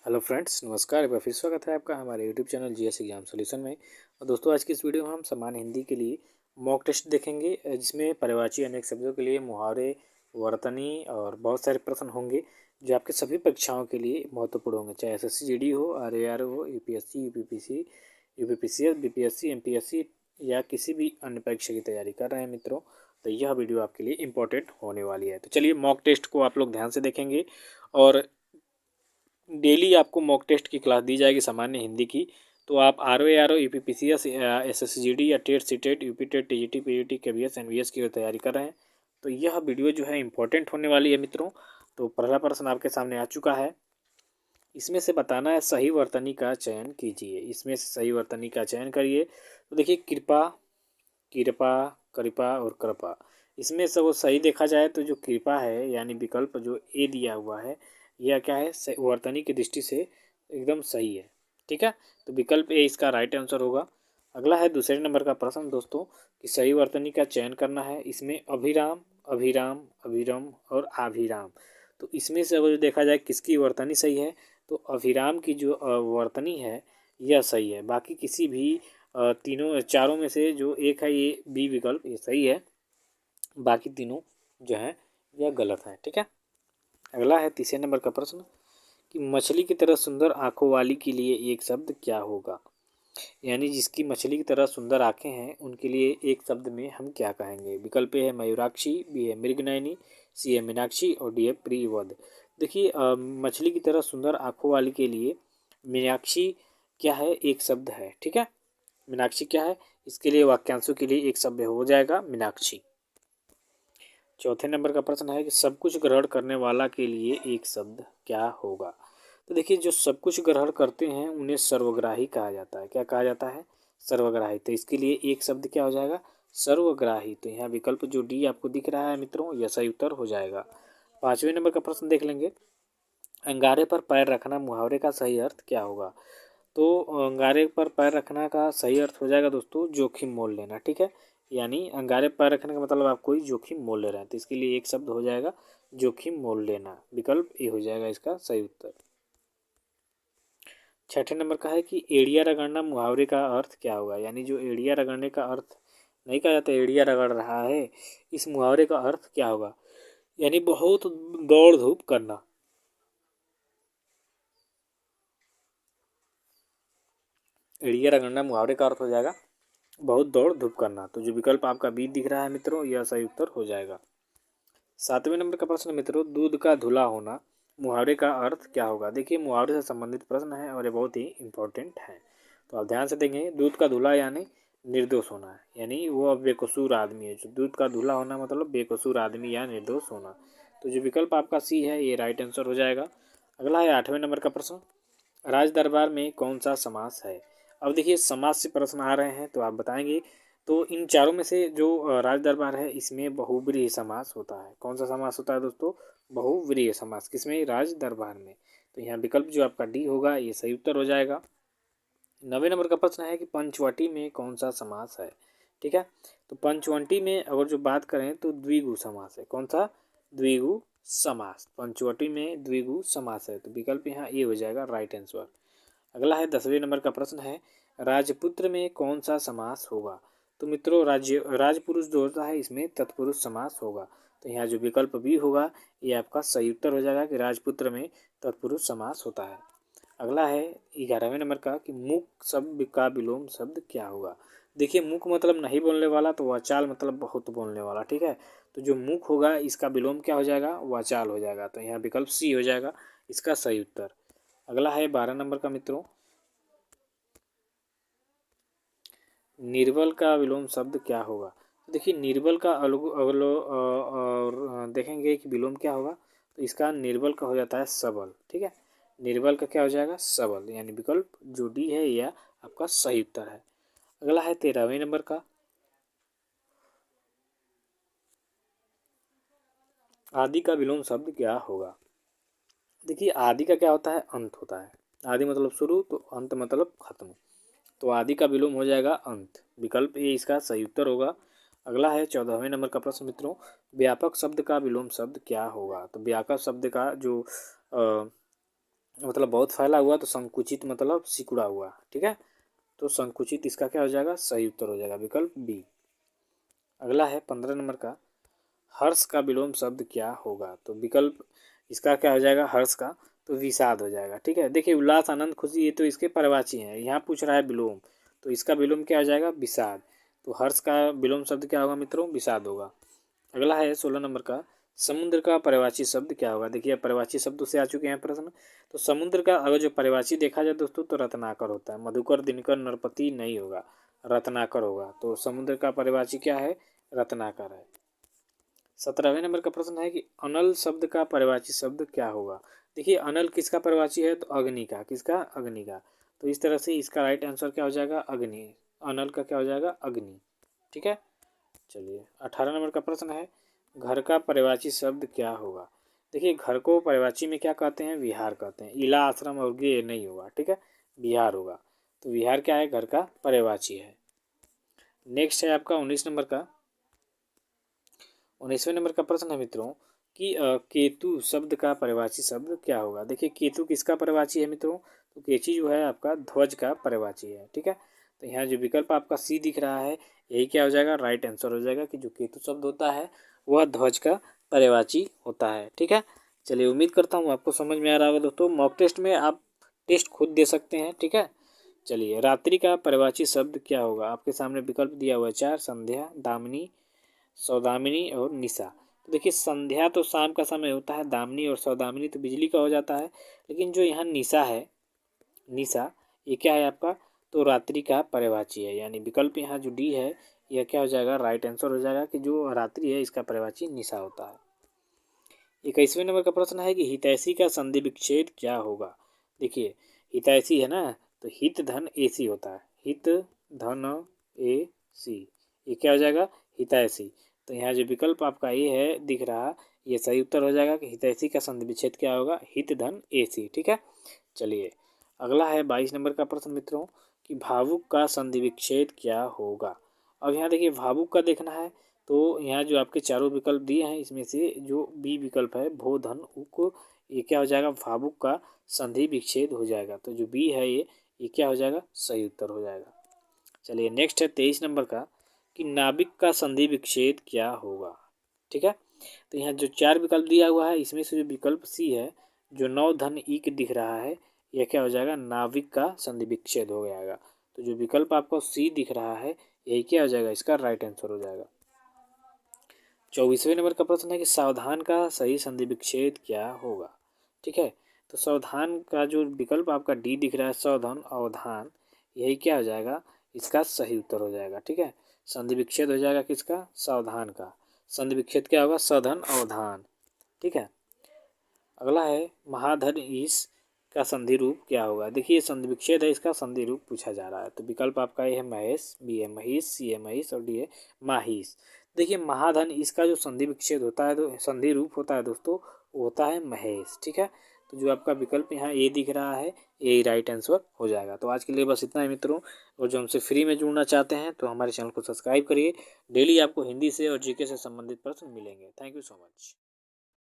Hello friends, नमस्कार। एक बार फिर स्वागत है आपका हमारे YouTube channel GS exam solution में। और दोस्तों, आज की इस वीडियो में हम सामान्य हिंदी के लिए मॉक टेस्ट देखेंगे, जिसमें पर्यायवाची अनेक शब्दों के लिए मुहावरे, वर्तनी और बहुत सारे प्रश्न होंगे जो आपके सभी परीक्षाओं के लिए महत्वपूर्ण होंगे, चाहे एसएससी जीडी हो, आरएआर हो, UPSC, UPPC, UPPCS, BPSC, MPSC या किसी भी अन्य परीक्षा की तैयारी कर रहे हैं मित्रों, तो यह वीडियो आपके लिए इम्पोर्टेंट होने वाली है। तो चलिए, मॉक टेस्ट को आप लोग ध्यान से देखेंगे और डेली आपको मॉक टेस्ट की क्लास दी जाएगी सामान्य हिंदी की। तो आप R O U P P C S, S S G D या TET C TET, UP TET, T G T, P G T, K B S, N V S की तैयारी कर रहे हैं, तो यह वीडियो जो है इंपॉर्टेंट होने वाली है मित्रों। तो पहला प्रश्न आपके सामने आ चुका है। इसमें से बताना है सही वर्तनी का चयन कीजिए। इसमें से सही वर्तनी का चयन करिए। तो देखिए, कृपा, कृपा, कृपा और कृपा, इसमें से वो सही देखा जाए तो जो कृपा है यानी विकल्प जो ए दिया हुआ है, यह क्या है, वर्तनी की दृष्टि से एकदम सही है। ठीक है, तो विकल्प ए इसका राइट आंसर होगा। अगला है दूसरे नंबर का प्रश्न दोस्तों, कि सही वर्तनी का चयन करना है। इसमें अभिराम, अभिराम, अभिरम और अभिराम, तो इसमें से अगर देखा जाए किसकी वर्तनी सही है, तो अभिराम की जो वर्तनी है यह सही है। बाकी किसी भी तीनों चारों में से जो एक है, ये बी विकल्प, ये सही है। बाकी तीनों जो है यह गलत है। ठीक है, अगला है तीसरे नंबर का प्रश्न, कि मछली की तरह सुंदर आंखों वाली के लिए एक शब्द क्या होगा। यानी जिसकी मछली की तरह सुंदर आंखें हैं, उनके लिए एक शब्द में हम क्या कहेंगे। विकल्प ए है मयूराक्षी, बी है मृगनयनी, सी है मीनाक्षी और डी है प्रियवध। देखिए, मछली की तरह सुंदर आंखों वाली के लिए मीनाक्षी क्या है, एक शब्द है। ठीक है, मीनाक्षी क्या है, इसके लिए वाक्यांशों के लिए एक शब्द हो जाएगा मीनाक्षी। चौथे नंबर का प्रश्न है कि सब कुछ ग्रहण करने वाला के लिए एक शब्द क्या होगा। तो देखिए, जो सब कुछ ग्रहण करते हैं उन्हें सर्वग्राही कहा जाता है। क्या कहा जाता है, सर्वग्राही। तो इसके लिए एक शब्द क्या हो जाएगा, सर्वग्राही। तो यहाँ विकल्प जो डी आपको दिख रहा है मित्रों, यह सही उत्तर हो जाएगा। पांचवें नंबर का प्रश्न देख लेंगे, अंगारे पर पैर रखना मुहावरे का सही अर्थ क्या होगा। तो अंगारे पर पैर रखना का सही अर्थ हो जाएगा दोस्तों, जोखिम मोल लेना। ठीक है, यानी अंगारे पर पैर रखने का मतलब आप कोई जोखिम मोल ले रहे हैं, तो इसके लिए एक शब्द हो जाएगा जोखिम मोल लेना। विकल्प ए हो जाएगा इसका सही उत्तर। छठे नंबर का है कि एड़िया रगड़ना मुहावरे का अर्थ क्या होगा। यानी जो एड़िया रगड़ने का अर्थ नहीं कहा जाता, एड़िया रगड़ रहा है, इस मुहावरे का अर्थ क्या होगा। यानी बहुत दौड़ धूप करना। एड़िया रगड़ना मुहावरे का अर्थ हो जाएगा बहुत दौड़ धूप करना। तो जो विकल्प आपका बी दिख रहा है मित्रों, यह सही उत्तर हो जाएगा। सातवें नंबर का प्रश्न मित्रों, दूध का धुला होना मुहावरे का अर्थ क्या होगा। देखिए, मुहावरे से संबंधित प्रश्न है और ये बहुत ही इंपॉर्टेंट है, तो आप ध्यान से देखेंगे। दूध का धुला यानी निर्दोष होना है, यानी वो अब बेकसूर आदमी है। जो दूध का धुला होना मतलब बेकसूर आदमी या निर्दोष होना। तो जो विकल्प आपका सी है, ये राइट आंसर हो जाएगा। अगला है आठवें नंबर का प्रश्न, राज दरबार में कौन सा समास है। अब देखिए, समास से प्रश्न आ रहे हैं तो आप बताएंगे। तो इन चारों में से जो राज दरबार है, इसमें बहुव्रीहि समास होता है। कौन सा समास होता है दोस्तों, बहुव्रीहि समास, किसमें, राज दरबार में। तो यहाँ विकल्प जो आपका डी होगा, ये सही उत्तर हो जाएगा। 9वें नंबर का प्रश्न है कि पंचवटी में कौन सा समास है। ठीक है, तो पंचवटी में अगर जो बात करें तो द्विगु समास है। कौन सा, द्विगु समास। पंचवटी में द्विगु समास है, तो विकल्प यहाँ ए हो जाएगा राइट आंसर। अगला है 10वें नंबर का प्रश्न है, राजपुत्र में कौन सा समास होगा। तो मित्रों, राजपुरुष जो होता है, इसमें तत्पुरुष समास होगा। तो यहाँ जो विकल्प बी होगा, ये आपका सही उत्तर हो जाएगा कि राजपुत्र में तत्पुरुष समास होता है। अगला है 11वें नंबर का, कि मुक शब्द का विलोम शब्द क्या होगा। देखिए, मुक मतलब नहीं बोलने वाला, तो वाचाल मतलब बहुत बोलने वाला। ठीक है, तो जो मुक होगा इसका विलोम क्या हो जाएगा, वाचाल हो जाएगा। तो यहाँ विकल्प सी हो जाएगा इसका सही उत्तर। अगला है 12 नंबर का मित्रों, निर्बल का विलोम शब्द क्या होगा। देखिए, निर्बल का और देखेंगे कि विलोम क्या होगा, तो इसका निर्बल का हो जाता है सबल। ठीक है, निर्बल का क्या हो जाएगा, सबल। यानी विकल्प जो डी है यह आपका सही उत्तर है। अगला है 13वें नंबर का, आदि का विलोम शब्द क्या होगा। देखिए, आदि का क्या होता है, अंत होता है। आदि मतलब शुरू, तो अंत मतलब खत्म। तो आदि का विलोम हो जाएगा अंत। विकल्प ए इसका सही उत्तर होगा। अगला है 14वें नंबर का प्रश्न मित्रों, व्यापक शब्द का विलोम शब्द क्या होगा। तो व्यापक शब्द का जो मतलब बहुत फैला हुआ, तो संकुचित मतलब सिकुड़ा हुआ, ठीक है। तो संकुचित इसका क्या हो जाएगा, सही उत्तर हो जाएगा विकल्प बी। अगला है 15 नंबर का, हर्ष का विलोम शब्द क्या होगा। तो विकल्प इसका क्या हो जाएगा, हर्ष का तो विषाद हो जाएगा, ठीक है। देखिए उल्लास आनंद खुशी ये तो इसके पर्यायवाची हैं, यहाँ पूछ रहा है विलोम, तो इसका विलोम क्या हो जाएगा, विषाद। तो हर्ष का विलोम शब्द क्या होगा मित्रों, विषाद होगा। अगला है 16 नंबर का, समुद्र का पर्यायवाची शब्द क्या होगा। देखिए पर्यायवाची शब्दों से आ चुके हैं प्रश्न। तो समुद्र का अगर जो पर्यायवाची देखा जाए दोस्तों तो रत्नाकर होता है, मधुकर दिनकर नरपति नहीं होगा, रत्नाकर होगा। तो समुद्र का पर्यायवाची क्या है, रत्नाकर है। 17वें नंबर का प्रश्न है कि अनल शब्द का पर्यायवाची शब्द क्या होगा। देखिए अनल किसका पर्यायवाची है, तो अग्नि का, किसका, अग्नि का। तो इस तरह से इसका राइट आंसर क्या हो जाएगा, अग्नि। अनल का क्या हो जाएगा, अग्नि, ठीक है। चलिए 18 नंबर का प्रश्न है, घर का पर्यायवाची शब्द क्या होगा। देखिए घर को पर्यायवाची में क्या कहते हैं, विहार कहते हैं। इला आश्रम और गृह नहीं होगा, ठीक है, विहार होगा। तो विहार क्या है, घर का पर्यायवाची है। नेक्स्ट है आपका 19 नंबर का, 19वें नंबर का प्रश्न है मित्रों कि केतु शब्द का पर्यायवाची शब्द क्या होगा। देखिए केतु किसका पर्यायवाची है मित्रों, तो केची जो है आपका ध्वज का पर्यायवाची है, ठीक है। तो यहाँ जो विकल्प आपका सी दिख रहा है यही क्या हो जाएगा, राइट आंसर हो जाएगा कि जो केतु शब्द होता है वह ध्वज का पर्यायवाची होता है, ठीक है। चलिए उम्मीद करता हूँ आपको समझ में आ रहा होगा दोस्तों। मॉक टेस्ट में आप टेस्ट खुद दे सकते हैं, ठीक है। चलिए रात्रि का पर्यायवाची शब्द क्या होगा, आपके सामने विकल्प दिया हुआ है 4, संध्या, दामिनी, सौदामिनी और निशा। तो देखिए संध्या तो शाम का समय होता है, दामिनी और सौदामिनी तो बिजली का हो जाता है, लेकिन जो यहाँ निशा है, निशा ये क्या है आपका, तो रात्रि का पर्यायवाची है। यानी विकल्प यहाँ जो डी है यह क्या हो जाएगा, राइट आंसर हो जाएगा कि जो रात्रि है इसका पर्यायवाची निशा होता है। 21वें नंबर का प्रश्न है कि हितैषी का संधि विच्छेद क्या होगा। देखिए हितैषी है ना, तो हित धन एसी होता है, हित धन ए सी, ये क्या हो जाएगा, हितैषी। तो यहाँ जो विकल्प आपका ये है दिख रहा, ये सही उत्तर हो जाएगा कि हितैषी का संधि विच्छेद क्या होगा, हित धन एसी, ठीक है। चलिए अगला है 22 नंबर का प्रश्न मित्रों कि भावुक का संधि विच्छेद क्या होगा। अब यहाँ देखिए भावुक का देखना है, तो यहाँ जो आपके चारों विकल्प दिए हैं इसमें से जो बी विकल्प है भो धन उक, ये क्या हो जाएगा, भावुक का संधि विच्छेद हो जाएगा। तो जो बी है ये क्या हो जाएगा, सही उत्तर हो जाएगा। चलिए नेक्स्ट है 23 नंबर का कि नाभिक का संधि विच्छेद क्या होगा, ठीक है। तो यहाँ जो 4 विकल्प दिया हुआ है इसमें से जो विकल्प सी है, जो नौ धन ईक दिख रहा है, यह क्या हो जाएगा, नाभिक का संधि विच्छेद हो जाएगा। तो जो विकल्प आपको सी दिख रहा है यही क्या हो जाएगा, इसका राइट आंसर हो जाएगा। 24वें नंबर का प्रश्न है कि सावधान का सही संधि विच्छेद क्या होगा, ठीक है। तो सावधान का जो विकल्प आपका डी दिख रहा है, सावधान अवधान, यही क्या हो जाएगा, इसका सही उत्तर हो जाएगा, ठीक है। संधि विच्छेद हो जाएगा किसका, सावधान का। संधि विच्छेद क्या होगा, सावधान अवधान, ठीक है। अगला है महाधन ईश का संधि रूप क्या होगा। देखिए संधि विच्छेद है, इसका संधि रूप पूछा जा रहा है। तो विकल्प आपका ये है महेश, बी है महेश, सी है महेश और डी है माहिश। देखिए महाधन इसका जो संधि विच्छेद होता है, तो संधि रूप होता है दोस्तों, वो होता है महेश, ठीक है। तो जो आपका विकल्प यहाँ ए दिख रहा है ये राइट आंसर हो जाएगा। तो आज के लिए बस इतना ही मित्रों, और जो हमसे फ्री में जुड़ना चाहते हैं तो हमारे चैनल को सब्सक्राइब करिए। डेली आपको हिंदी से और जीके से संबंधित प्रश्न मिलेंगे। Thank you so much.